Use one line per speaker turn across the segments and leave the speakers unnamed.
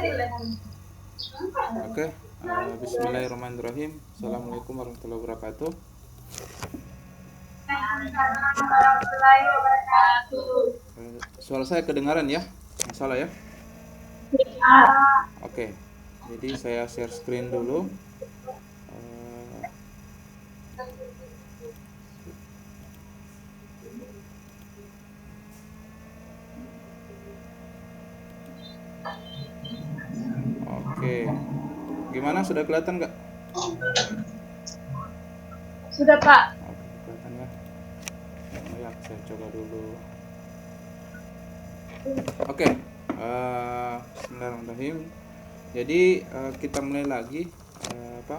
Oke, Bismillahirrahmanirrahim. Assalamualaikum warahmatullahi wabarakatuh.
Warahmatullahi wabarakatuh.
Suara saya kedengaran ya? Masalah ya?
Ya.
Oke, jadi saya share screen dulu. Eh, Oke, gimana? Sudah kelihatan nggak?
Sudah, Pak.
Oke, kelihatan ya. Ya, saya coba dulu. Oke, Bismillahirrahmanirrahim. Jadi kita mulai lagi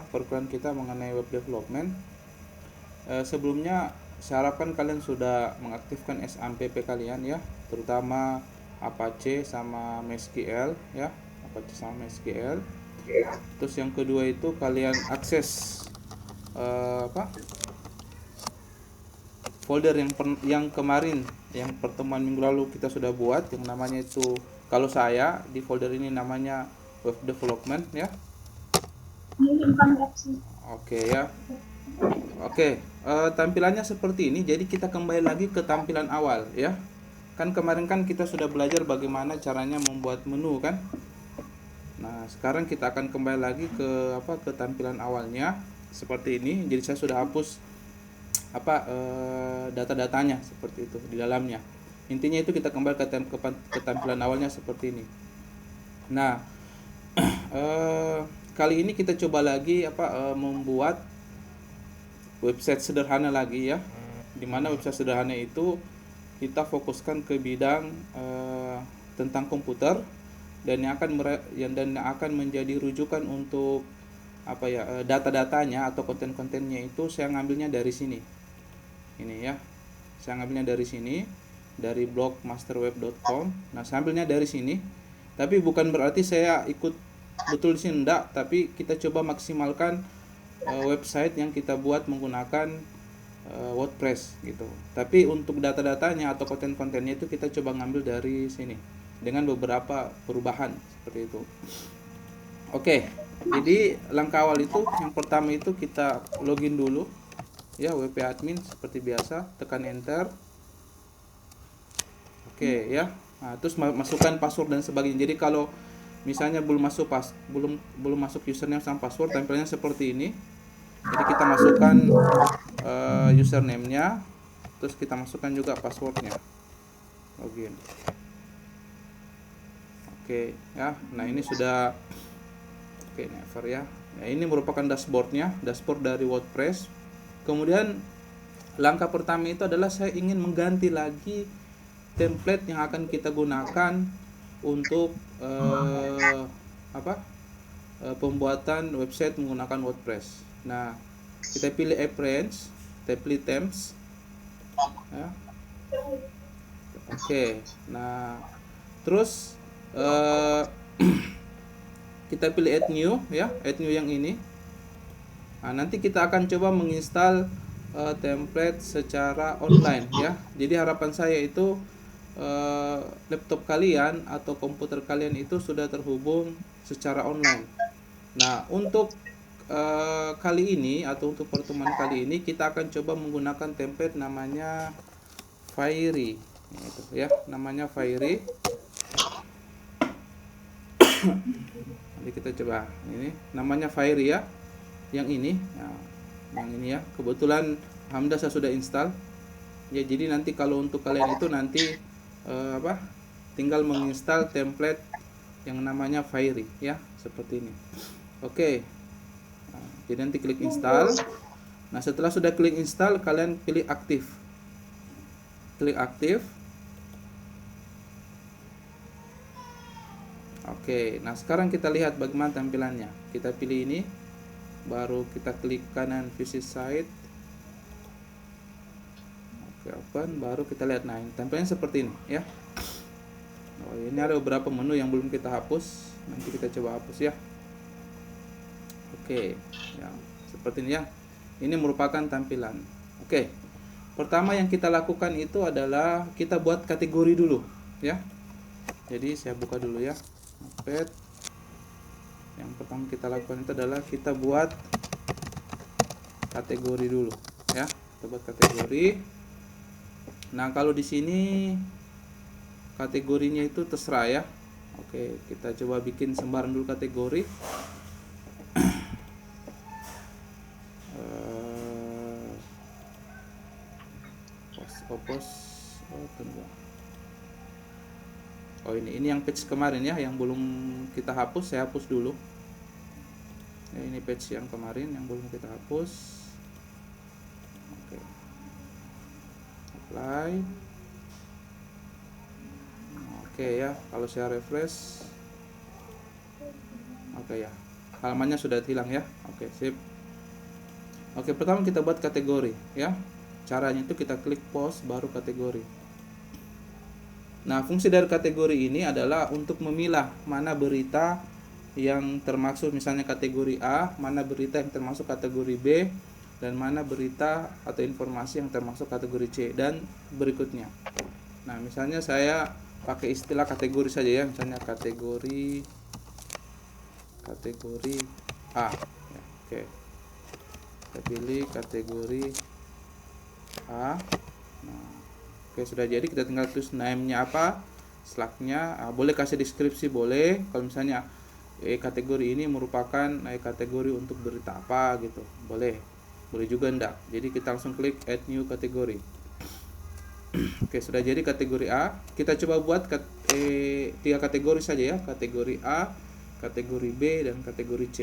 perkuliahan kita mengenai web development. Sebelumnya saya harapkan kalian sudah mengaktifkan SAMPP kalian ya, terutama Apache sama MySQL ya, Apache sama MySQL. Terus yang kedua itu kalian akses folder yang kemarin, yang pertemuan minggu lalu kita sudah buat, yang namanya itu, kalau saya di folder ini namanya web development ya. Oke ya. Oke, tampilannya seperti ini. Jadi kita kembali lagi ke tampilan awal ya. Kan kemarin kan kita sudah belajar bagaimana caranya membuat menu kan. Nah, sekarang kita akan kembali lagi ke tampilan awalnya seperti ini. Jadi saya sudah hapus data-datanya seperti itu di dalamnya. Intinya itu kita kembali ke tampilan awalnya seperti ini. Nah, kali ini kita coba lagi membuat website sederhana lagi ya, dimana website sederhana itu kita fokuskan ke bidang tentang komputer, dan yang akan menjadi rujukan untuk data-datanya atau konten-kontennya itu saya ngambilnya dari sini. Ini ya, saya ngambilnya dari sini, dari blog masterweb.com. Nah, saya ambilnya dari sini, tapi bukan berarti saya ikut betul di sini, enggak, tapi kita coba maksimalkan website yang kita buat menggunakan WordPress gitu. Tapi untuk data-datanya atau konten-kontennya itu kita coba ngambil dari sini dengan beberapa perubahan seperti itu. Oke, jadi langkah awal itu yang pertama itu kita login dulu ya, WP admin seperti biasa, tekan enter. Oke ya. Nah, terus masukkan password dan sebagainya. Jadi kalau misalnya belum masuk username sama password, tampilannya seperti ini. Jadi kita masukkan username-nya, terus kita masukkan juga passwordnya, login. Oke ya. Nah, ini sudah oke, never ya. Nah, ini merupakan dashboard dari WordPress. Kemudian langkah pertama itu adalah saya ingin mengganti lagi template yang akan kita gunakan untuk pembuatan website menggunakan WordPress. Nah, kita pilih appearance, template themes ya. Oke, nah terus kita pilih add new ya, add new yang ini. Nah, nanti kita akan coba menginstal template secara online ya. Jadi harapan saya itu laptop kalian atau komputer kalian itu sudah terhubung secara online. Nah, untuk kali ini atau untuk pertemuan kali ini kita akan coba menggunakan template namanya Fiery gitu ya, namanya Fiery. Nanti kita coba, ini namanya Fiery ya, yang ini ya, yang ini ya, kebetulan alhamdulillah saya sudah install ya. Jadi nanti kalau untuk kalian itu nanti tinggal menginstal template yang namanya Fiery ya, seperti ini. Oke. Nah, jadi nanti klik install. Nah, setelah sudah klik install, kalian pilih aktif. Klik aktif. Oke, nah sekarang kita lihat bagaimana tampilannya. Kita pilih ini, baru kita klik kanan visit site. Oke, open, baru kita lihat. Nah, tampilannya seperti ini ya. Oh, ini ada beberapa menu yang belum kita hapus. Nanti kita coba hapus ya. Oke, ya seperti ini ya. Ini merupakan tampilan. Oke, pertama yang kita lakukan itu adalah kita buat kategori dulu ya. Jadi saya buka dulu ya, Notepad. Yang pertama kita lakukan itu adalah kita buat kategori dulu ya. Kita buat kategori. Nah, kalau di sini kategorinya itu terserah ya. Oke, kita coba bikin sembarang dulu kategori. Opos. Oh, tunggu. Oh, ini yang page kemarin ya, yang belum kita hapus. Saya hapus dulu ya, ini page yang kemarin yang belum kita hapus. Oke, apply. Oke ya, kalau saya refresh, oke ya, halamannya sudah hilang ya. Oke, sip. Oke, pertama kita buat kategori ya. Caranya itu kita klik post baru kategori. Nah, fungsi dari kategori ini adalah untuk memilah mana berita yang termasuk misalnya kategori A, mana berita yang termasuk kategori B, dan mana berita atau informasi yang termasuk kategori C, dan berikutnya. Nah, misalnya saya pakai istilah kategori saja ya, misalnya kategori A ya, oke. Kita pilih kategori A. Nah, oke, sudah jadi. Kita tinggal tulis name-nya apa, slug-nya. Boleh kasih deskripsi, boleh. Kalau misalnya kategori ini merupakan kategori untuk berita apa gitu, boleh juga enggak. Jadi kita langsung klik add new kategori. Oke, sudah jadi kategori A. Kita coba buat 3 kategori saja ya, kategori A, kategori B, dan kategori C.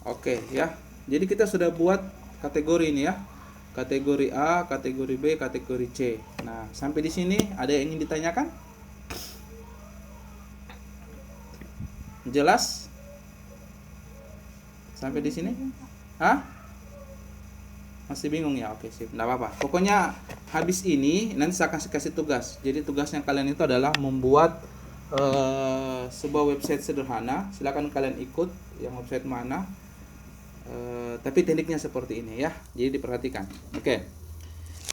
Oke ya, jadi kita sudah buat kategori ini ya, kategori A, kategori B, kategori C. Nah, sampai di sini ada yang ingin ditanyakan? Jelas? Sampai di sini? Hah? Masih bingung ya? Oke, sip. Nggak apa-apa. Pokoknya habis ini nanti saya kasih tugas. Jadi tugasnya kalian itu adalah membuat sebuah website sederhana. Silakan kalian ikut yang website mana. Tapi tekniknya seperti ini ya. Jadi diperhatikan. Oke.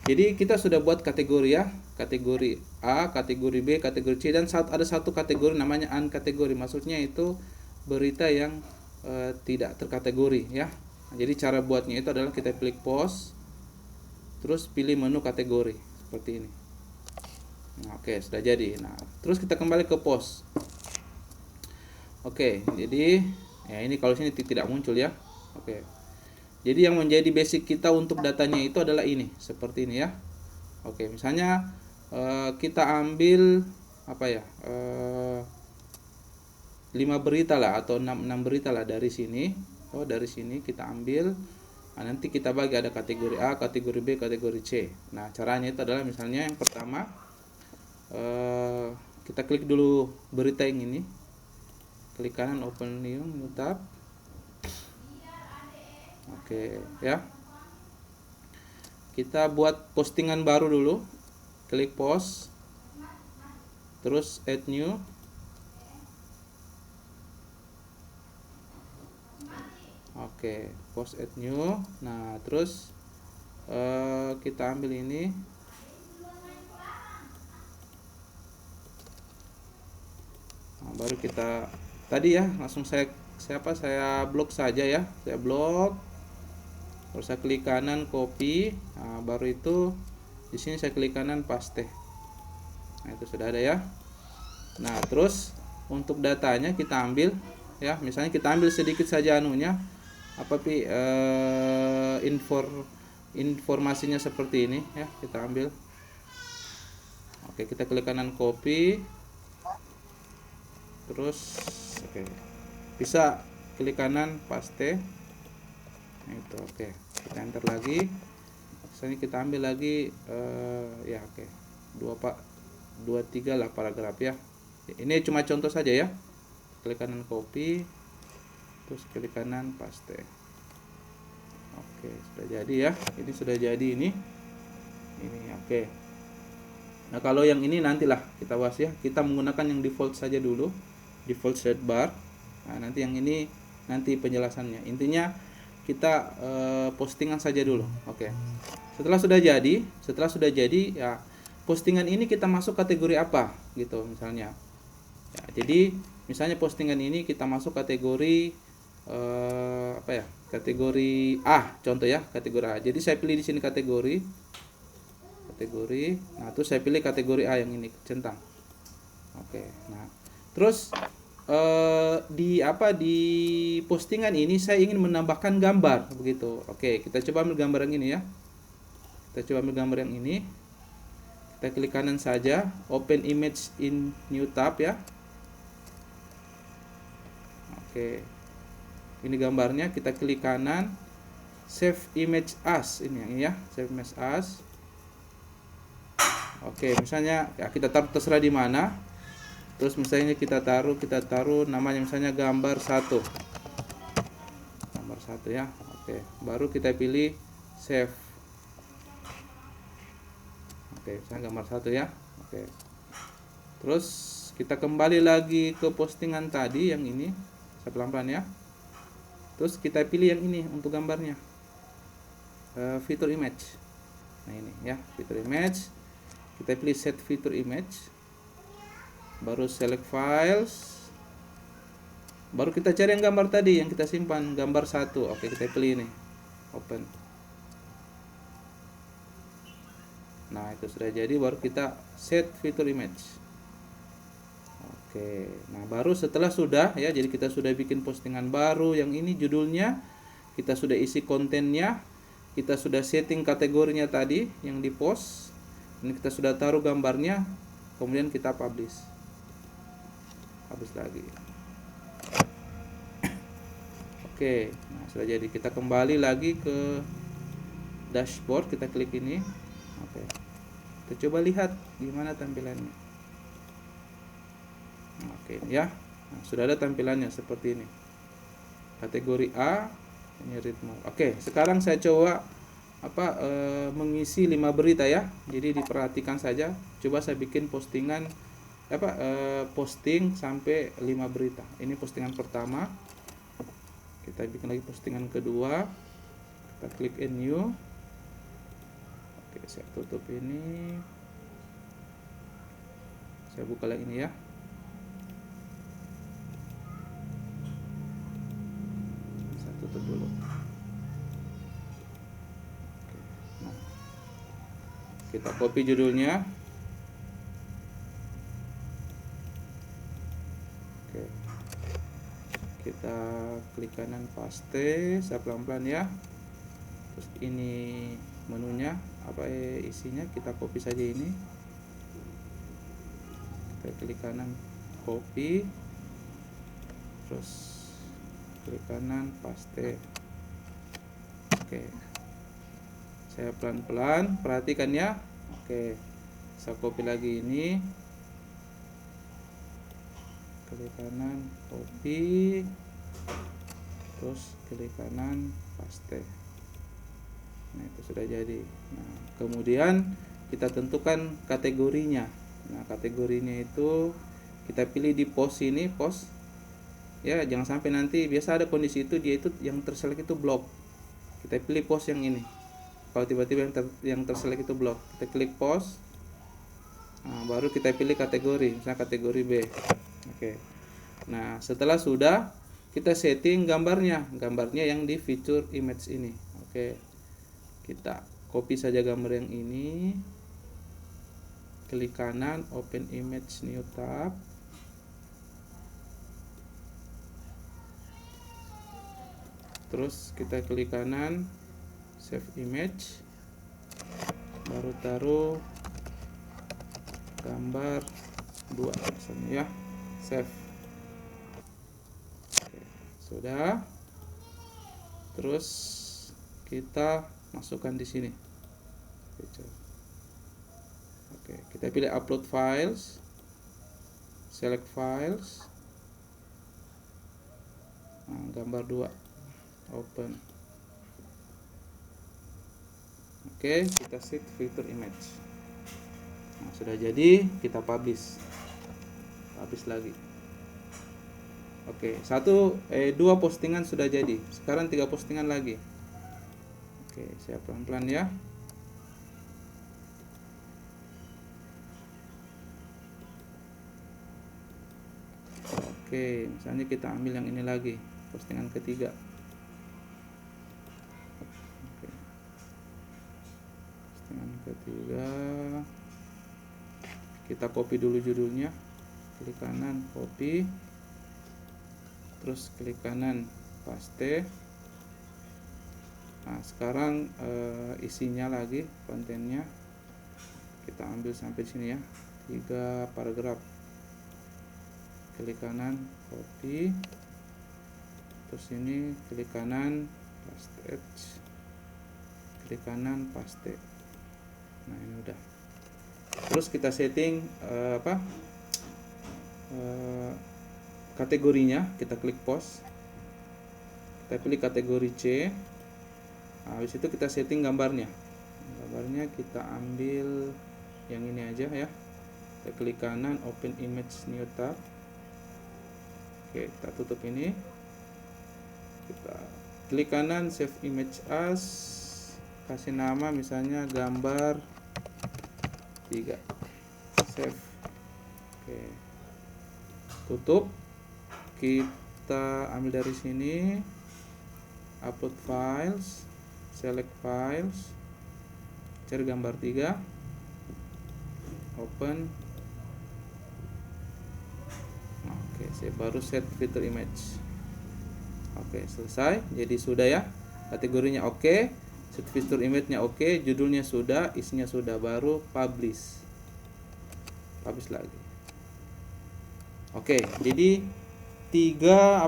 Jadi kita sudah buat kategori ya. Kategori A, kategori B, kategori C, dan ada satu kategori namanya unkategori. Maksudnya itu berita yang tidak terkategori ya. Jadi cara buatnya itu adalah kita klik post, terus pilih menu kategori seperti ini. Nah, oke, sudah jadi. Nah, terus kita kembali ke post. Oke, jadi ya ini kalau sini tidak muncul ya. Oke. Jadi yang menjadi basic kita untuk datanya itu adalah ini, seperti ini ya. Oke, misalnya kita ambil apa ya? 5 berita lah atau 6 berita lah dari sini. Oh, dari sini kita ambil. Nah, nanti kita bagi ada kategori A, kategori B, kategori C. Nah, caranya itu adalah misalnya yang pertama kita klik dulu berita yang ini. Klik kanan open new tab. Oke, ya. Kita buat postingan baru dulu. Klik post. Terus add new. Oke, post add new. Nah, terus kita ambil ini. Nah, baru kita tadi ya, langsung saya blok saja ya. Saya blok. Terus saya klik kanan copy. Nah, baru itu di sini saya klik kanan paste. Nah, itu sudah ada ya. Nah, terus untuk datanya kita ambil ya, misalnya kita ambil sedikit saja anunya informasinya seperti ini ya, kita ambil. Oke, kita klik kanan copy. Terus oke. Bisa klik kanan paste. Nah, itu oke. Kita enter lagi. Misalnya kita ambil lagi ya oke. 2 3 lah paragraf ya. Ini cuma contoh saja ya. Klik kanan copy, terus klik kanan paste. Oke, sudah jadi ya. Ini sudah jadi ini. Ini oke. Nah, kalau yang ini nantilah kita bahas ya. Kita menggunakan yang default saja dulu, default sidebar. Nah, nanti yang ini nanti penjelasannya. Intinya kita postingan saja dulu. Oke. Setelah sudah jadi ya, postingan ini kita masuk kategori apa gitu misalnya. Ya, jadi misalnya postingan ini kita masuk kategori apa ya? Kategori A, contoh ya, kategori A. Jadi saya pilih di sini kategori. Nah, terus saya pilih kategori A yang ini, centang. Oke. Nah, terus di postingan ini saya ingin menambahkan gambar begitu. Oke, kita coba ambil gambar yang ini ya. Kita coba ambil gambar yang ini. Kita klik kanan saja, open image in new tab ya. Oke. Ini gambarnya, kita klik kanan, save image as, ini yang ini ya, save image as. Oke, misalnya ya kita taruh terserah di mana. Terus misalnya kita taruh namanya misalnya gambar 1. Gambar 1 ya. Oke, baru kita pilih save. Oke, misalnya gambar 1 ya. Oke. Terus kita kembali lagi ke postingan tadi yang ini. Saya pelan-pelan ya. Terus kita pilih yang ini untuk gambarnya. Fitur image. Nah, ini ya, fitur image. Kita pilih set fitur image. Baru select files. Baru kita cari yang gambar tadi yang kita simpan, gambar 1. Oke, kita pilih ini. Open. Nah, itu sudah jadi, baru kita set fitur image. Oke. Nah, baru setelah sudah ya, jadi kita sudah bikin postingan baru yang ini judulnya, kita sudah isi kontennya, kita sudah setting kategorinya tadi yang di post. Ini kita sudah taruh gambarnya, kemudian kita publish. Habis lagi. Oke, nah sudah jadi. Kita kembali lagi ke dashboard, kita klik ini. Oke. Kita coba lihat gimana tampilannya. Oke, ya. Nah, sudah ada tampilannya seperti ini. Kategori A, ini ritme. Oke, sekarang saya coba mengisi 5 berita ya. Jadi diperhatikan saja. Coba saya bikin postingan posting sampai 5 berita. Ini postingan pertama. Kita bikin lagi postingan kedua. Kita klik in new. Oke, saya tutup ini. Saya buka lagi ini ya. Saya tutup dulu. Oke, nah. Kita copy judulnya. Oke. Kita klik kanan paste, saya pelan-pelan ya. Terus ini menunya, isinya, kita copy saja ini. Kita klik kanan copy, terus klik kanan paste. Oke, saya pelan-pelan, perhatikan ya. Oke, saya copy lagi ini, klik kanan copy, terus klik kanan paste. Nah, itu sudah jadi. Nah, kemudian kita tentukan kategorinya. Nah, kategorinya itu kita pilih di post ini, post. Ya, jangan sampai nanti biasa ada kondisi itu dia itu yang terselect itu blok. Kita pilih post yang ini. Kalau tiba-tiba yang terselect itu blok, kita klik post. Nah, baru kita pilih kategori, misalnya kategori B. Oke. Nah, setelah sudah kita setting gambarnya yang di fitur image ini. Oke. Kita copy saja gambar yang ini, klik kanan open image new tab, terus kita klik kanan save image, baru taruh gambar 2 misalnya ya, save. Oke, sudah. Terus kita masukkan di sini. Oke, kita pilih upload files, select files, nah, gambar 2, open. Oke, kita set fitur image. Nah, sudah jadi, kita publish lagi. Oke, dua postingan sudah jadi. Sekarang 3 postingan lagi. Oke, saya pelan-pelan ya. Oke, misalnya kita ambil yang ini lagi, postingan ketiga. Oke. Postingan ketiga. Kita copy dulu judulnya. Klik kanan, copy. Terus klik kanan, paste. Nah, sekarang isinya lagi, kontennya kita ambil sampai sini ya, 3 paragraf. Klik kanan, copy. Terus ini klik kanan, paste. Klik kanan, paste. Nah, ini udah. Terus kita setting kategorinya, kita klik post. Kita pilih kategori C. Nah, habis itu kita setting gambarnya. Gambarnya kita ambil yang ini aja ya. Kita klik kanan, open image new tab. Oke, kita tutup ini. Kita klik kanan, save image as. Kasih nama misalnya gambar 3. Save. Oke. Tutup. Kita ambil dari sini, upload files, select files, cari gambar 3, open. Oke, saya baru set fitur image. Oke, selesai. Jadi sudah ya, kategorinya oke, set fitur image-nya oke, judulnya sudah, isinya sudah, baru publish lagi. Oke, jadi tiga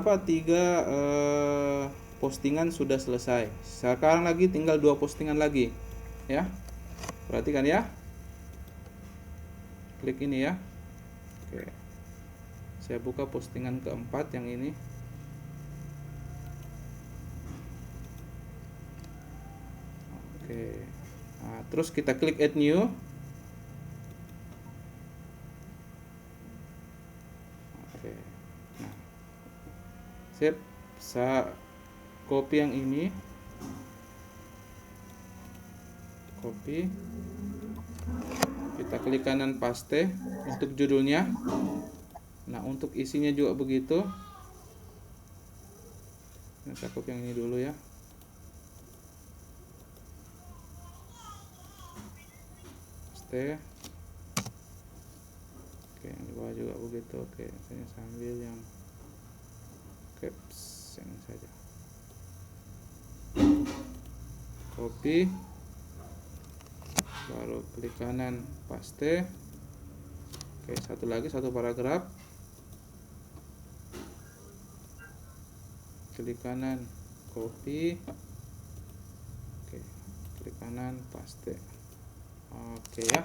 postingan sudah selesai. Sekarang lagi tinggal 2 postingan lagi ya. Perhatikan ya. Klik ini ya. Oke. Saya buka postingan keempat yang ini. Oke. Nah, terus kita klik add new. Oke. Nah, saya copy yang ini, copy, kita klik kanan paste untuk judulnya. Nah, untuk isinya juga begitu. Nah, saya copy yang ini dulu ya. Paste. Oke, yang di bawah juga begitu. Oke, saya sambil yang caps yang saja. Copy, baru klik kanan paste. Oke, satu paragraf, klik kanan copy. Oke, klik kanan paste. Oke ya,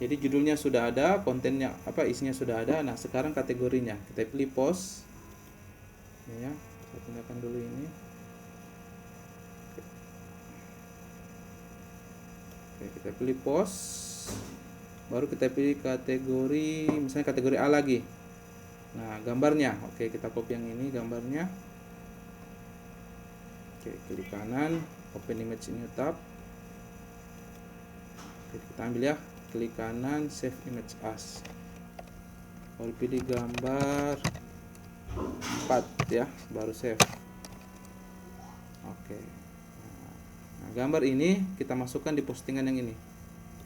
jadi judulnya sudah ada, kontennya isinya sudah ada. Nah, sekarang kategorinya kita pilih post ya, saya pindahkan dulu ini. Oke, kita pilih post, baru kita pilih kategori, misalnya kategori A lagi. Nah, gambarnya, oke, kita copy yang ini gambarnya. Oke, klik kanan, open image new tab. Oke, kita ambil ya, klik kanan, save image as. Baru pilih gambar 4 ya, baru save. Oke. Nah, gambar ini kita masukkan di postingan yang ini.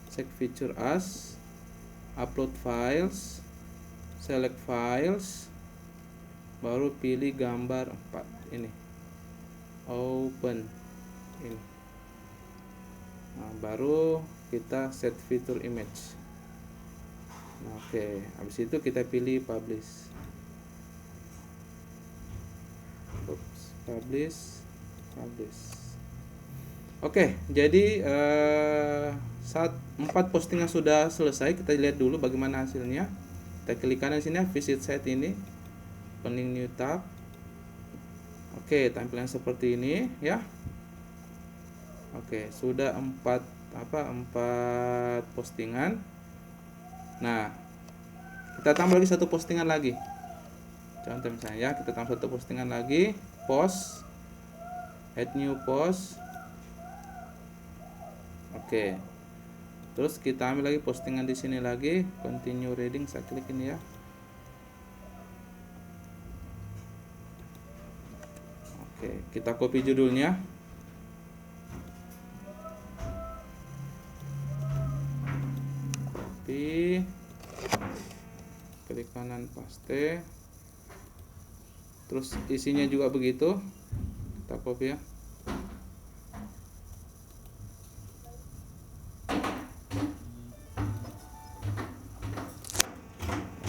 Check feature as, upload files, select files, baru pilih gambar 4 ini, open ini. Nah, baru kita set fitur image. Nah, oke, habis itu kita pilih publish. Publish. Oke, jadi saat 4 postingan sudah selesai, kita lihat dulu bagaimana hasilnya. Kita klik kanan sini, visit site ini, opening new tab. Oke, tampilan seperti ini ya. Oke, sudah 4 postingan. Nah, kita tambah lagi satu postingan lagi. Contoh misalnya ya, kita tambah satu postingan lagi, post, add new post. Oke. Terus kita ambil lagi postingan di sini lagi, continue reading, saya klik ini ya. Oke, kita copy judulnya. Copy. Klik kanan paste. Terus isinya juga begitu. Kita copy ya.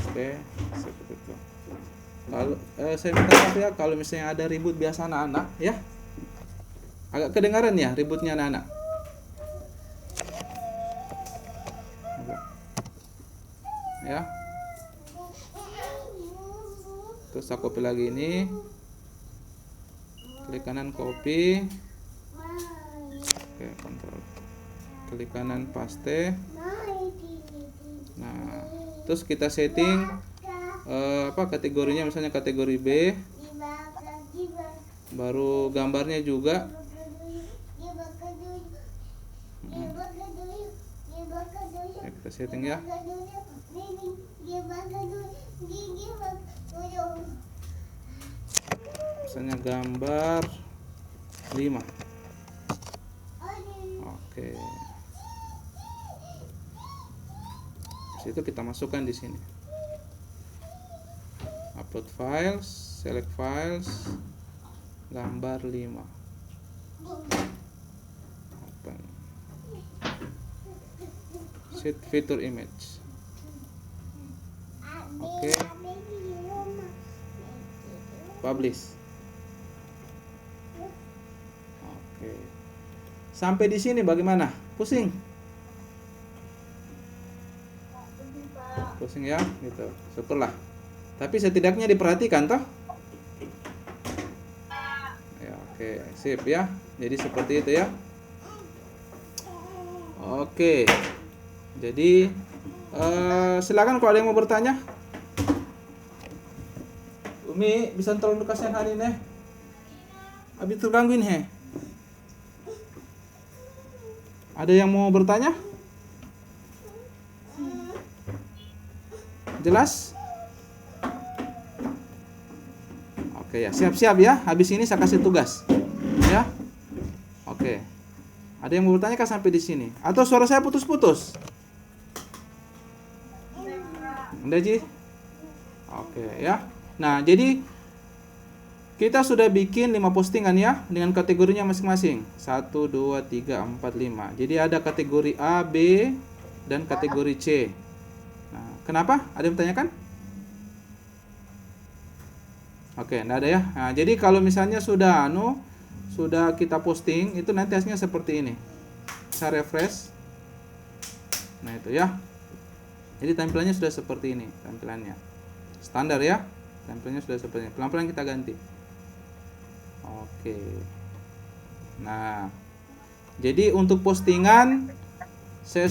Oke, seperti itu. Kalau saya minta maaf ya kalau misalnya ada ribut biasa anak-anak ya. Agak kedengaran ya ributnya anak-anak. Ya. Terus saya copy lagi ini. Klik kanan copy. Oke, kontrol. Klik kanan paste. Nah, terus kita setting kategorinya, misalnya kategori B. Baru gambarnya juga. Ya, kita setting ya. Misalnya gambar 5. Oke. Terus itu kita masukkan di sini. Upload files, select files, gambar 5. Open. Set feature image. Oke. Publish. Oke. Sampai di sini bagaimana? Pusing? Pusing ya, gitu. Syukurlah. Tapi setidaknya diperhatikan toh? Ya, oke, sip ya. Jadi seperti itu ya. Oke. Jadi silakan kalau ada yang mau bertanya. Umi, bisa tolong dikasih hari ini? Abi tergangguin he. Ada yang mau bertanya? Jelas? Oke ya, siap-siap ya. Habis ini saya kasih tugas. Ya. Oke. Ada yang mau bertanya kah sampai di sini? Atau suara saya putus-putus? Udah, Ji? Oke ya. Nah, jadi kita sudah bikin 5 postingan ya dengan kategorinya masing-masing. 1 2 3 4 5. Jadi ada kategori A, B dan kategori C. Nah, kenapa? Ada yang bertanyakan? Oke, enggak ada ya. Nah, jadi kalau misalnya sudah kita posting, itu nanti hasilnya seperti ini. Saya refresh. Nah, itu ya. Jadi tampilannya sudah seperti ini tampilannya. Standar ya. Tampilannya sudah seperti ini. Pelan-pelan kita ganti. Oke. Nah, jadi untuk postingan saya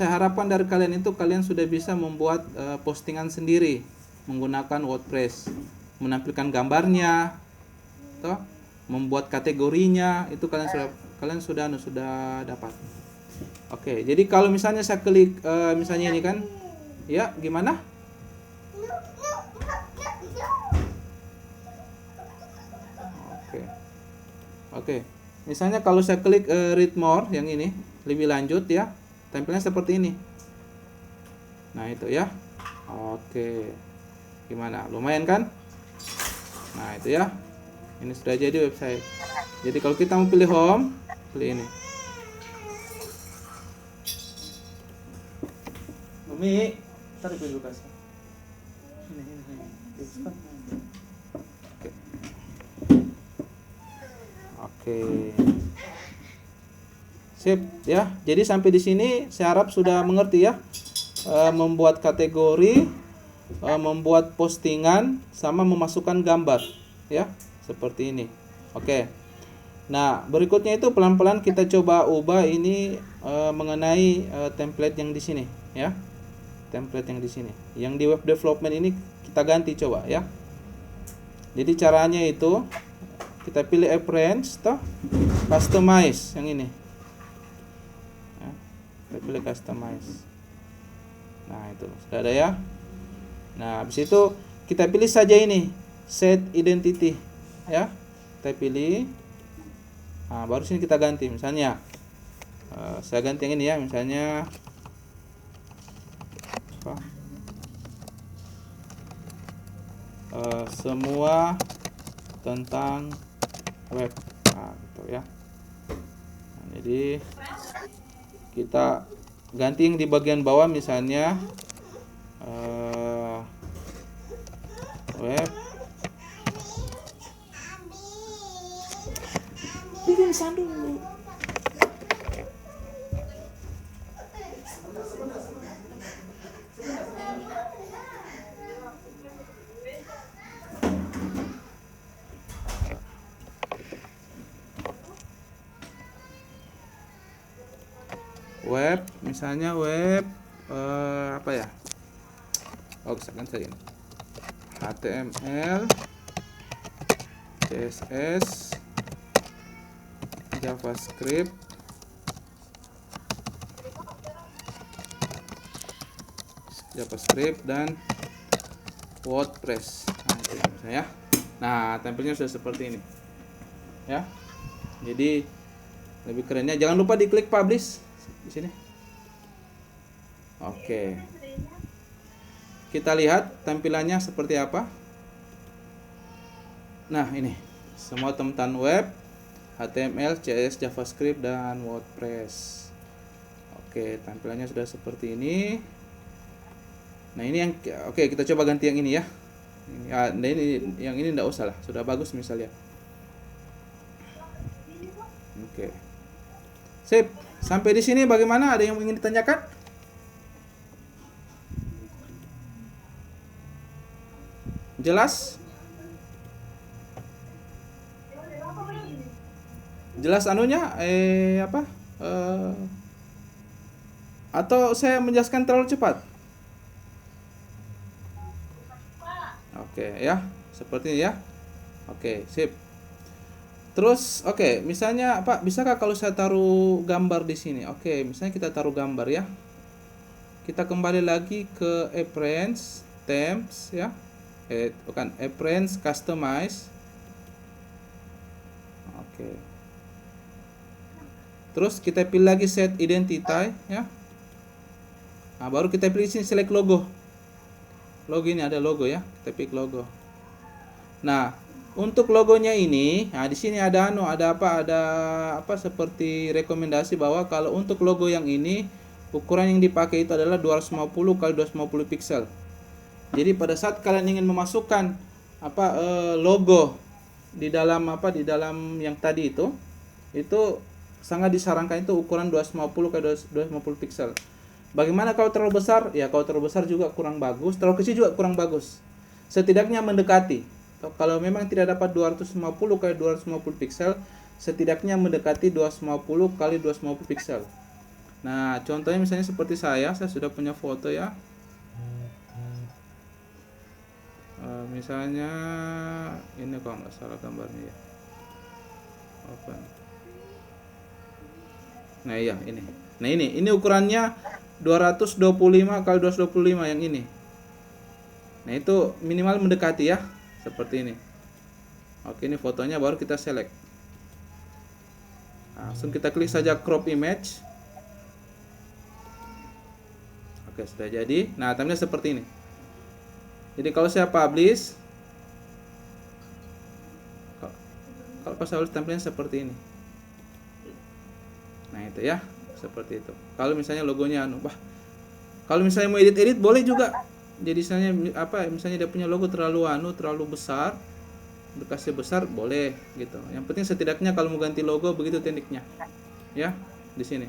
harapkan dari kalian itu kalian sudah bisa membuat postingan sendiri menggunakan WordPress, menampilkan gambarnya, toh, membuat kategorinya, itu kalian sudah dapat. Oke, jadi kalau misalnya saya klik misalnya ini kan, ya gimana? Oke. Misalnya kalau saya klik read more yang ini, lebih lanjut ya, tampilannya seperti ini. Nah, itu ya. Oke. Gimana? Lumayan kan? Nah, itu ya. Ini sudah jadi website. Jadi kalau kita mau pilih home, pilih ini. Umi, tarik dulu kasih. Ini. Oke. Sip ya. Jadi sampai di sini saya harap sudah mengerti ya. Membuat kategori, membuat postingan sama memasukkan gambar ya. Seperti ini. Oke. Nah, berikutnya itu pelan-pelan kita coba ubah ini mengenai template yang di sini ya. Template yang di sini. Yang di web development ini kita ganti coba ya. Jadi caranya itu kita pilih appearance toh, customize yang ini. Ya, kita pilih customize. Nah, itu sudah ada ya. Nah, habis itu kita pilih saja ini set identity ya. Kita pilih. Nah, baru sini kita ganti misalnya saya ganti yang ini ya, misalnya apa? Semua tentang web. Nah, gitu ya. Nah, jadi kita ganti yang di bagian bawah misalnya web bikin sandung dulu. Web misalnya web apa ya, misalkan saja ini HTML, CSS, JavaScript dan WordPress. Nah, itu misalnya ya. Nah, tampilnya sudah seperti ini ya. Jadi lebih kerennya jangan lupa diklik publish di sini. Oke, kita lihat tampilannya seperti apa. Nah, ini semua tentang web, HTML, CSS, JavaScript dan WordPress. Oke, tampilannya sudah seperti ini. Nah, ini yang oke, kita coba ganti yang ini ya. Nah, ini yang ini enggak usah lah, sudah bagus misalnya. Oke. Sip. Sampai di sini bagaimana? Ada yang ingin ditanyakan? Jelas? Jelas anunya apa? Atau saya menjelaskan terlalu cepat? Oke ya, seperti ini ya. Oke, sip. Terus oke, misalnya Pak, bisakah kalau saya taruh gambar di sini? Oke, misalnya kita taruh gambar ya. Kita kembali lagi ke appearance, themes ya. Bukan, appearance, customize. Oke. Terus kita pilih lagi set identity ya. Nah, baru kita pilih sini select logo. Logo ini ada logo ya. Kita pilih logo. Nah, untuk logonya ini, nah di sini ada apa seperti rekomendasi bahwa kalau untuk logo yang ini ukuran yang dipakai itu adalah 250 kali 250 pixel. Jadi pada saat kalian ingin memasukkan logo di dalam yang tadi itu sangat disarankan itu ukuran 250 kali 250 pixel. Bagaimana kalau terlalu besar? Ya kalau terlalu besar juga kurang bagus, terlalu kecil juga kurang bagus. Setidaknya mendekati. Kalau memang tidak dapat 250 kali 250 pixel, setidaknya mendekati 250 kali 250 pixel. Nah, contohnya misalnya seperti saya sudah punya foto ya. Misalnya ini kalau nggak salah gambarnya ya. Open. Nah, iya ini. Nah, ini ukurannya 225 kali 225 yang ini. Nah, itu minimal mendekati ya. Seperti ini. Oke, ini fotonya baru kita select. Langsung kita klik saja crop image. Oke, sudah jadi. Nah, tampilnya seperti ini. Jadi kalau saya publish, kalau pas publish tampilnya seperti ini. Nah, itu ya, seperti itu. Kalau misalnya logonya kalau misalnya mau edit boleh juga. Jadi misalnya dia punya logo terlalu besar, dikasih besar boleh gitu. Yang penting setidaknya kalau mau ganti logo begitu tekniknya. Ya, di sini.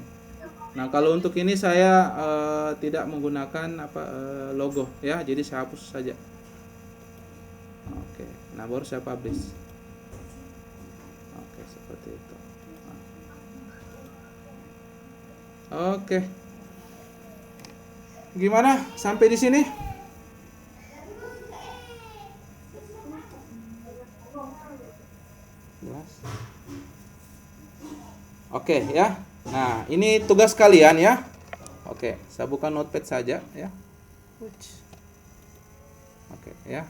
Nah, kalau untuk ini saya tidak menggunakan logo ya, jadi saya hapus saja. Oke. Nah, baru saya publish. Oke. seperti itu. Oke. Gimana sampai di sini? Jelas? Oke ya. Nah, ini tugas kalian ya. Oke, saya buka notepad saja ya. Oke ya.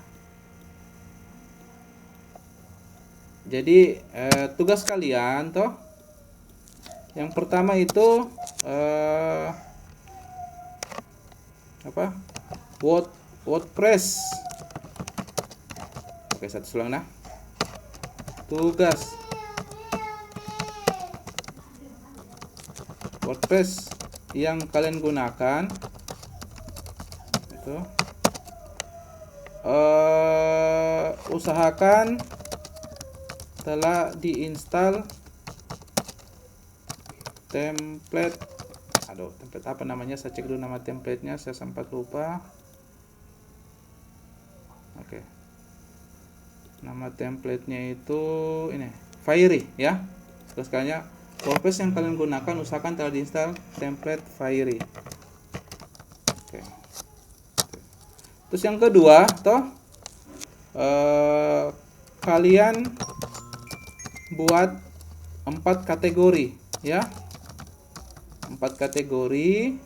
Jadi tugas kalian toh yang pertama itu apa? WordPress. Oke, satu ulang nah. Tugas WordPress yang kalian gunakan itu usahakan telah diinstal template. Template apa namanya? Saya cek dulu nama templatenya, saya sempat lupa. Oke. Nama templatenya itu ini, Fiery ya. Terus kayaknya WordPress yang kalian gunakan usahakan telah diinstal template Fiery. Oke. Terus yang kedua, kalian buat 4 kategori ya. 4 kategori.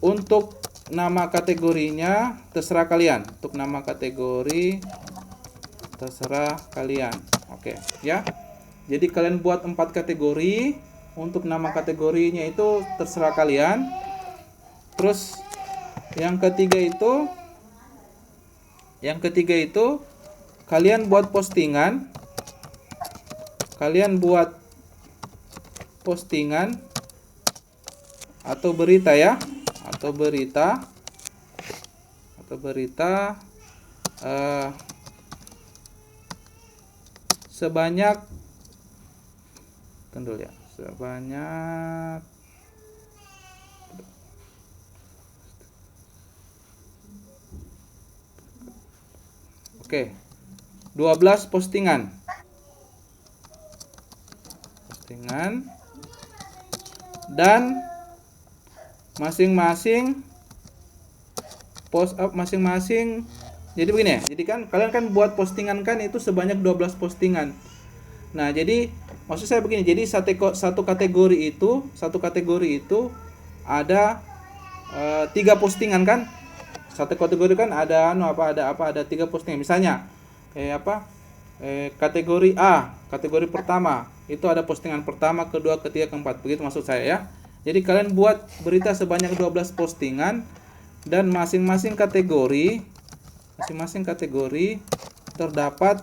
Untuk nama kategorinya terserah kalian. Untuk nama kategori terserah kalian. Oke ya. Jadi kalian buat 4 kategori. Untuk nama kategorinya itu terserah kalian. Terus yang ketiga itu kalian buat postingan. Kalian buat postingan atau berita ya, atau berita sebanyak oke, 12 postingan dan masing-masing jadi begini ya. Jadi kan kalian kan buat postingan kan itu sebanyak 12 postingan. Nah, jadi maksud saya begini. Jadi satu kategori itu ada 3 postingan kan? Satu kategori kan ada ada 3 postingan. Misalnya kategori A, kategori pertama itu ada postingan pertama, kedua, ketiga, keempat. Begitu maksud saya ya. Jadi kalian buat berita sebanyak 12 postingan dan masing-masing kategori terdapat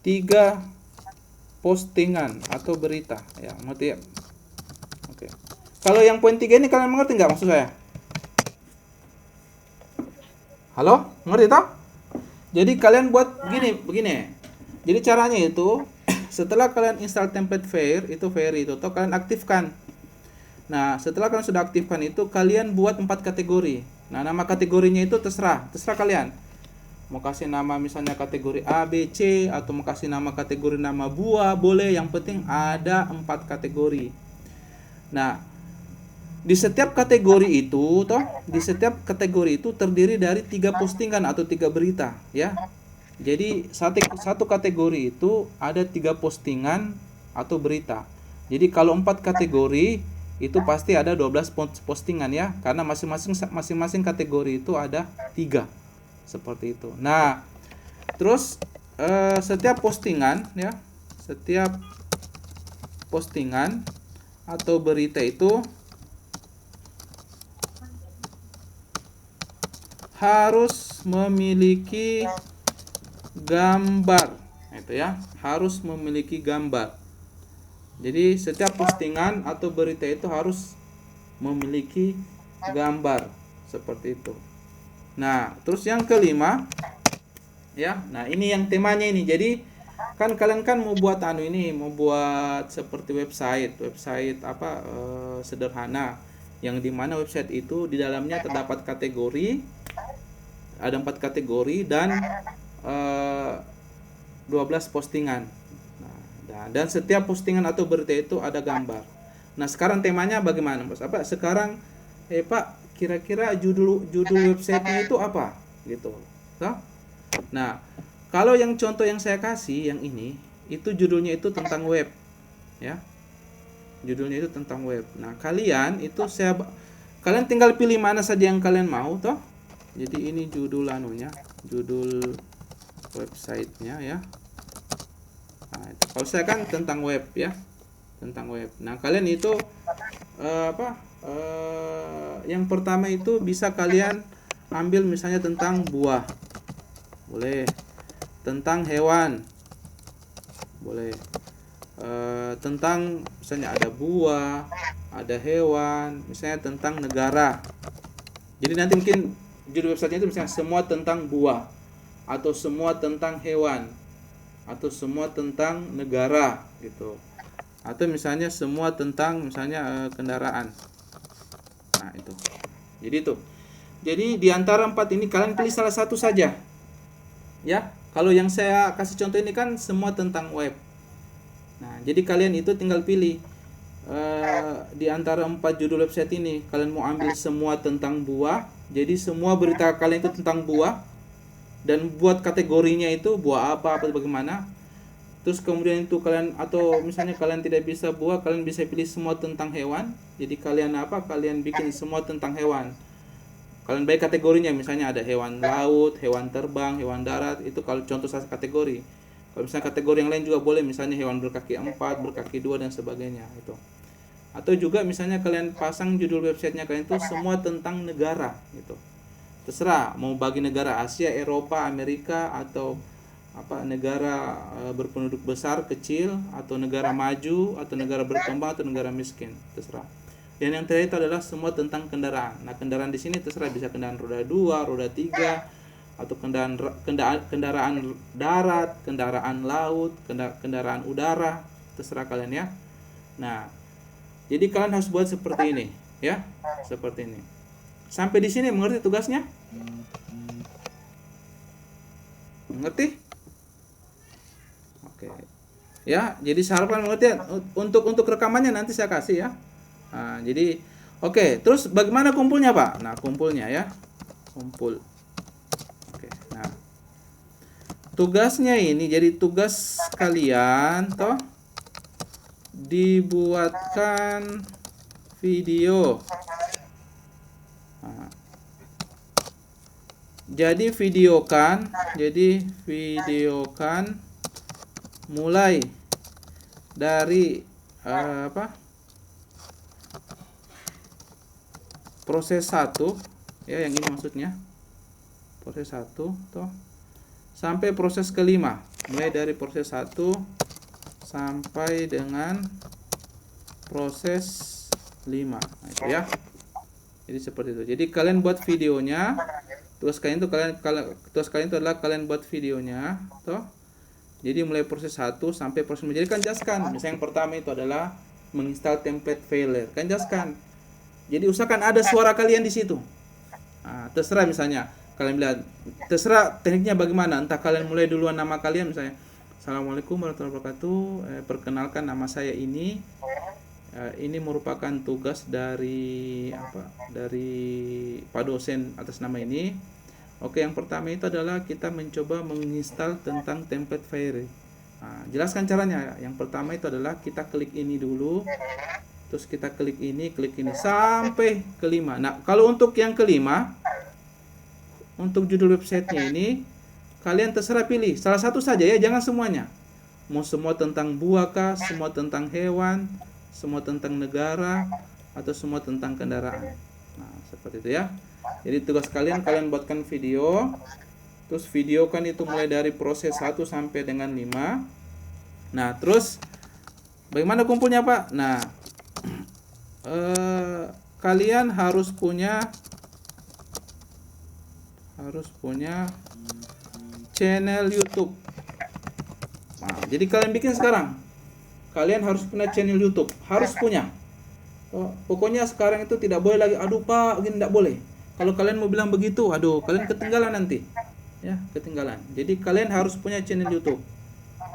3 postingan atau berita ya, mengerti ya? Oke. Kalau yang poin 3 ini kalian mengerti nggak maksud saya? Halo? Ngerti toh? Jadi kalian buat begini. Jadi caranya itu setelah kalian install template Fiery itu toh kalian aktifkan. Nah, setelah kalian sudah aktifkan itu kalian buat 4 kategori. Nah, nama kategorinya itu terserah kalian. Mau kasih nama misalnya kategori A, B, C atau mau kasih nama kategori nama buah boleh, yang penting ada 4 kategori. Nah, di setiap kategori itu terdiri dari 3 postingan atau 3 berita ya. Jadi satu kategori itu ada 3 postingan atau berita. Jadi kalau 4 kategori itu pasti ada 12 postingan ya, karena masing-masing kategori itu ada 3 seperti itu. Nah, terus setiap postingan atau berita itu harus memiliki gambar. Itu ya, harus memiliki gambar. Jadi setiap postingan atau berita itu harus memiliki gambar seperti itu. Nah, terus yang kelima ya. Nah, ini yang temanya ini. Jadi kan kalian kan mau buat seperti website sederhana yang dimana website itu di dalamnya terdapat kategori, ada 4 kategori dan 12 postingan. Dan setiap postingan atau berita itu ada gambar. Nah, sekarang temanya bagaimana, Bos? Apa sekarang Pak, kira-kira judul websitenya itu apa? Gitu. Toh? Nah, kalau yang contoh yang saya kasih yang ini, itu judulnya itu tentang web, ya. Judulnya itu tentang web. Nah, kalian tinggal pilih mana saja yang kalian mau, toh. Jadi ini judul judul websitenya, ya. Nah, itu. Kalau saya kan tentang web, ya, tentang web. Nah, kalian itu yang pertama itu bisa kalian ambil misalnya tentang buah, boleh, tentang hewan, boleh, tentang misalnya ada buah, ada hewan, misalnya tentang negara. Jadi nanti mungkin judul websitenya itu misalnya semua tentang buah, atau semua tentang hewan, atau semua tentang negara gitu, atau misalnya semua tentang misalnya kendaraan. Nah, itu. Jadi di antara 4 ini kalian pilih salah satu saja, ya. Kalau yang saya kasih contoh ini kan semua tentang web. Nah, jadi kalian itu tinggal pilih di antara 4 judul website ini, kalian mau ambil semua tentang buah, jadi semua berita kalian itu tentang buah, dan buat kategorinya itu buah apa bagaimana. Terus kemudian itu kalian, atau misalnya kalian tidak bisa buah, kalian bisa pilih semua tentang hewan. Jadi kalian bikin semua tentang hewan. Kalian baik kategorinya, misalnya ada hewan laut, hewan terbang, hewan darat, itu kalau contoh satu kategori. Kalau misalnya kategori yang lain juga boleh, misalnya hewan berkaki 4, berkaki 2 dan sebagainya itu. Atau juga misalnya kalian pasang judul websitenya kalian itu semua tentang negara gitu. Terserah mau bagi negara Asia, Eropa, Amerika, atau negara berpenduduk besar, kecil, atau negara maju, atau negara berkembang, atau negara miskin, terserah. Dan yang terakhir itu adalah semua tentang kendaraan. Nah, kendaraan di sini terserah, bisa kendaraan roda 2, roda 3, atau kendaraan darat, kendaraan laut, kendaraan udara, terserah kalian, ya. Nah, jadi kalian harus buat seperti ini, ya, seperti ini. Sampai di sini mengerti tugasnya? Mengerti? Oke. Ya, jadi harapan mengerti. Untuk rekamannya nanti saya kasih, ya. Nah, jadi oke, terus bagaimana kumpulnya, Pak? Nah, kumpulnya, ya. Kumpul. Oke. Nah, tugasnya ini, jadi tugas kalian toh dibuatkan video. Nah, jadi videokan mulai dari proses 1, ya, yang ini maksudnya proses 1 toh sampai proses kelima, mulai dari proses 1 sampai dengan proses 5. Nah, itu, ya. Jadi seperti itu. Jadi kalian buat videonya. Tugas kalian itu adalah kalian buat videonya, toh. Jadi mulai proses 1 sampai proses 5. Jadi kan jelaskan. Misalnya yang pertama itu adalah menginstal template failure. Kan jelaskan. Jadi usahakan ada suara kalian di situ. Nah, terserah misalnya kalian bilang, terserah tekniknya bagaimana. Entah kalian mulai duluan nama kalian, misalnya Assalamualaikum warahmatullahi wabarakatuh. Perkenalkan, nama saya ini. Ini merupakan tugas dari Pak dosen atas nama ini. Oke, yang pertama itu adalah kita mencoba menginstal tentang template failure. Nah, jelaskan caranya. Yang pertama itu adalah kita klik ini dulu, terus kita klik ini sampai kelima. Nah, kalau untuk yang kelima, untuk judul websitenya ini, kalian terserah pilih salah satu saja, ya, jangan semuanya. Mau semua tentang buah kah, semua tentang hewan, semua tentang negara, atau semua tentang kendaraan. Nah, seperti itu, ya. Jadi tugas kalian buatkan video. Terus video kan itu mulai dari proses 1 sampai dengan 5. Nah, terus bagaimana kumpulnya, Pak? Nah, kalian harus punya channel YouTube. Nah, jadi kalian bikin sekarang. Kalian harus punya channel YouTube, harus punya. Pokoknya sekarang itu tidak boleh lagi, aduh Pak, begini tidak boleh. Kalau kalian mau bilang begitu, aduh, kalian ketinggalan nanti. Ya, ketinggalan. Jadi kalian harus punya channel YouTube.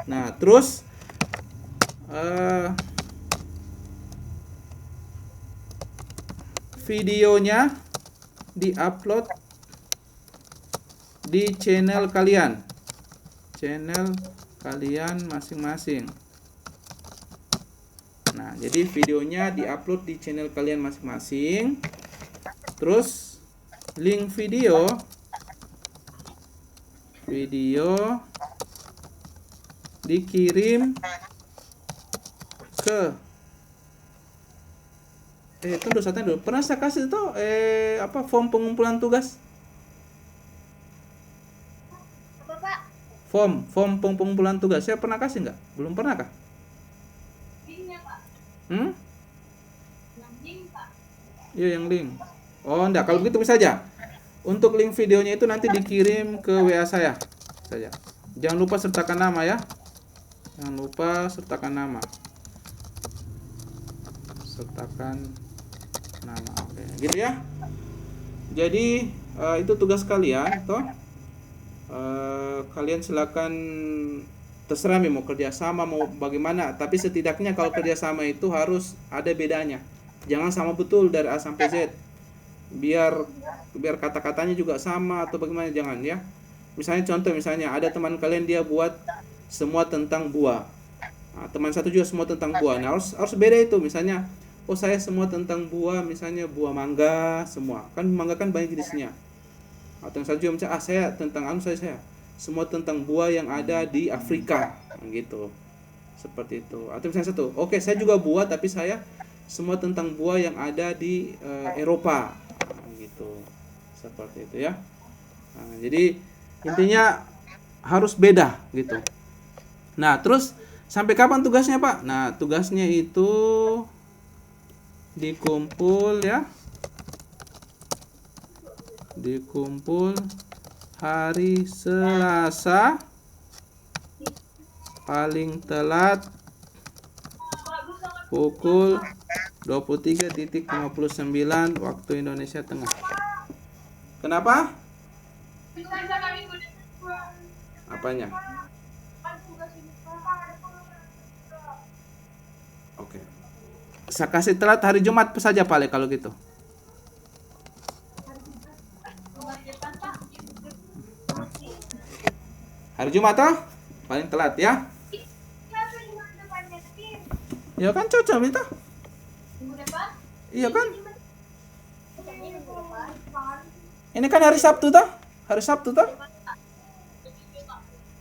Nah, terus videonya diupload di channel kalian masing-masing. Nah, jadi videonya diupload di channel kalian masing-masing. Terus link video dikirim ke tunggu satu dulu. Pernah saya kasih tuh form pengumpulan tugas?
Apa, Pak?
Form pengumpulan tugas saya pernah kasih nggak? Belum pernah kah?
Linknya, Pak. Yang link, Pak.
Iya, yang link. Oh, enggak. Kalau begitu bisa aja. Untuk link videonya itu nanti dikirim ke WA saya saja. Jangan lupa sertakan nama ya. Jangan lupa sertakan nama. Oke, gitu ya. Jadi itu tugas kalian, toh. Kalian silakan terserah mau kerja sama mau bagaimana, tapi setidaknya kalau kerja sama itu harus ada bedanya. Jangan sama betul dari A sampai Z. Biar kata-katanya juga sama atau bagaimana, jangan ya. Misalnya ada teman kalian dia buat semua tentang buah. Nah, teman satu juga semua tentang buah. Nah, harus beda itu. Misalnya, saya semua tentang buah, misalnya buah mangga semua. Kan mangga kan banyak jenisnya. Atau yang satu juga misalnya, saya tentang saya semua tentang buah yang ada di Afrika, gitu. Seperti itu. Atau misalnya satu, saya juga buah tapi saya semua tentang buah yang ada di Eropa, gitu. Seperti itu ya. Nah, jadi intinya harus beda gitu. Nah, terus sampai kapan tugasnya, Pak? Nah, tugasnya itu dikumpul hari Selasa paling telat pukul 23.59 waktu Indonesia Tengah. Kenapa? Apanya? Oke. Saya kasih telat hari Jumat saja Pak kalau gitu. Hari Jumat toh? Paling telat ya. Ya kan cocok minta. Iya kan? Ini kan hari Sabtu toh? Hari Sabtu toh?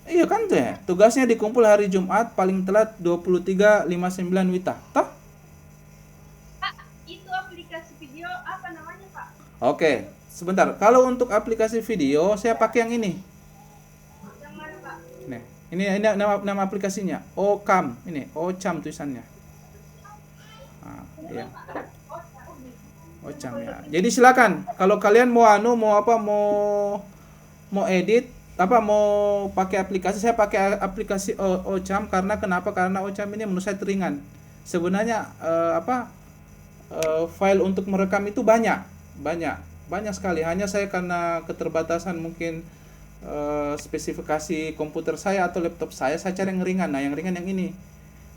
Iya kan tuh ya. Tugasnya dikumpul hari Jumat paling telat 23.59 Wita. Toh?
Pak, itu aplikasi video apa namanya, Pak?
Oke, sebentar. Kalau untuk aplikasi video saya pakai yang ini.
Yang mana, Pak?
Nih, ini nama aplikasinya. Ocam. Ini Ocam tulisannya. Nah, iya. Ocam ya. Jadi silakan kalau kalian mau edit mau pakai aplikasi, saya pakai aplikasi Ocam karena kenapa? Karena Ocam ini menurut saya ringan. Sebenarnya file untuk merekam itu banyak sekali. Hanya saya karena keterbatasan mungkin spesifikasi komputer saya atau laptop saya cari yang ringan. Nah, yang ringan yang ini.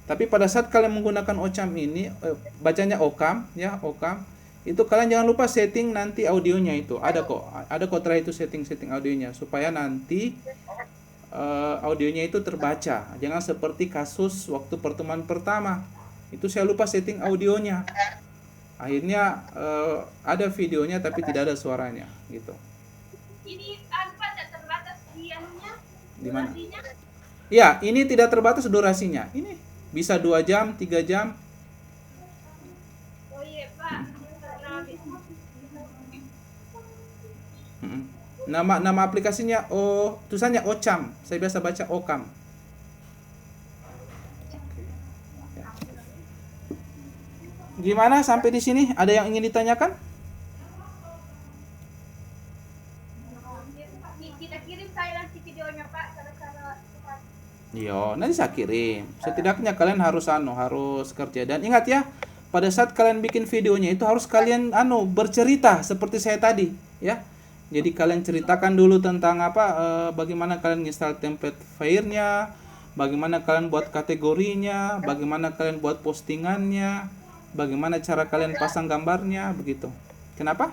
Tapi pada saat kalian menggunakan Ocam ini, bacanya Ocam ya, Ocam. Itu kalian jangan lupa setting nanti audionya itu. Ada kok terakhir itu setting audionya supaya nanti audionya itu terbaca. Jangan seperti kasus waktu pertemuan pertama. Itu saya lupa setting audionya. Akhirnya ada videonya tapi tidak ada suaranya gitu.
Ini apa terbatas di anunya?
Di mana?
Durasinya?
Ya, ini tidak terbatas durasinya. Ini bisa 2 jam, 3 jam.
Oh iya, Pak.
Nama aplikasinya tulisannya Ocam. Saya biasa baca Ocam. Gimana sampai di sini? Ada yang ingin ditanyakan?
Kita kirim saya nanti videonya, Pak.
Iya, nanti saya kirim. Setidaknya kalian harus kerja, dan ingat ya, pada saat kalian bikin videonya itu harus kalian bercerita seperti saya tadi, ya. Jadi kalian ceritakan dulu tentang bagaimana kalian install template file-nya, bagaimana kalian buat kategorinya, bagaimana kalian buat postingannya, bagaimana cara kalian pasang gambarnya, begitu. Kenapa?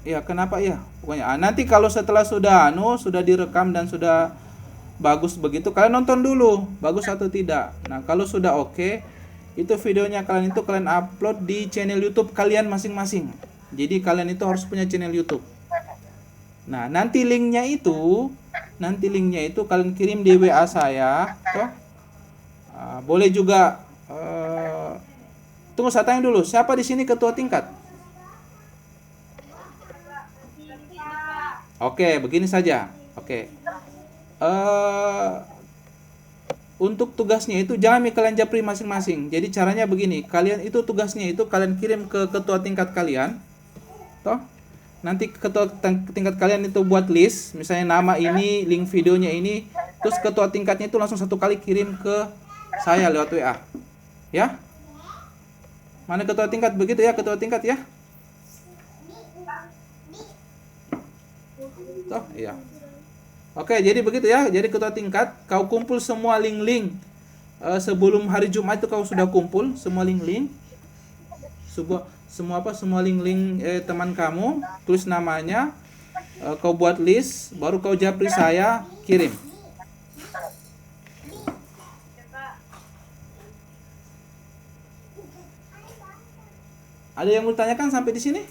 Ya, kenapa ya? Pokoknya nanti kalau setelah sudah sudah direkam dan sudah bagus begitu, kalian nonton dulu bagus atau tidak. Nah, kalau sudah oke, itu videonya kalian itu kalian upload di channel YouTube kalian masing-masing. Jadi kalian itu harus punya channel YouTube. Nah, nanti linknya itu kalian kirim di WA saya, toh. Boleh juga tunggu, saya tanya dulu, siapa di sini ketua tingkat? Oke, begini saja. Oke. Untuk tugasnya itu jangan kalian japri masing-masing. Jadi caranya begini, kalian itu tugasnya itu kalian kirim ke ketua tingkat kalian, toh. Nanti ketua tingkat kalian itu buat list, misalnya nama ini, link videonya ini, terus ketua tingkatnya itu langsung satu kali kirim ke saya lewat WA. Ya? Mana ketua tingkat begitu ya, ketua tingkat ya? Toh, iya. Oke, jadi begitu ya. Jadi ketua tingkat, kau kumpul semua link-link. Sebelum hari Jumat itu kau sudah kumpul semua link-link. Semua link-link teman kamu, tulis namanya, kau buat list, baru kau japri saya, kirim. Ada yang mau tanyakan sampai di sini?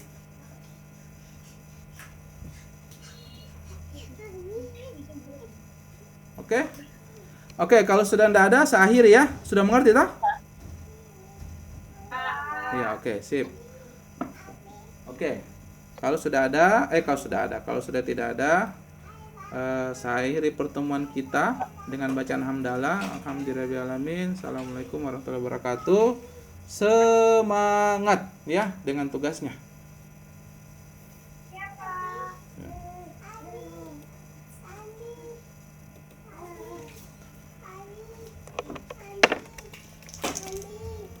Oke, kalau sudah tidak ada, saya akhiri ya. Sudah mengerti toh? Iya, oke, sip. Oke. Kalau sudah tidak ada, saya akhiri pertemuan kita dengan bacaan hamdalah. Alhamdulillahirabbil. Assalamualaikum warahmatullahi wabarakatuh. Semangat ya dengan tugasnya.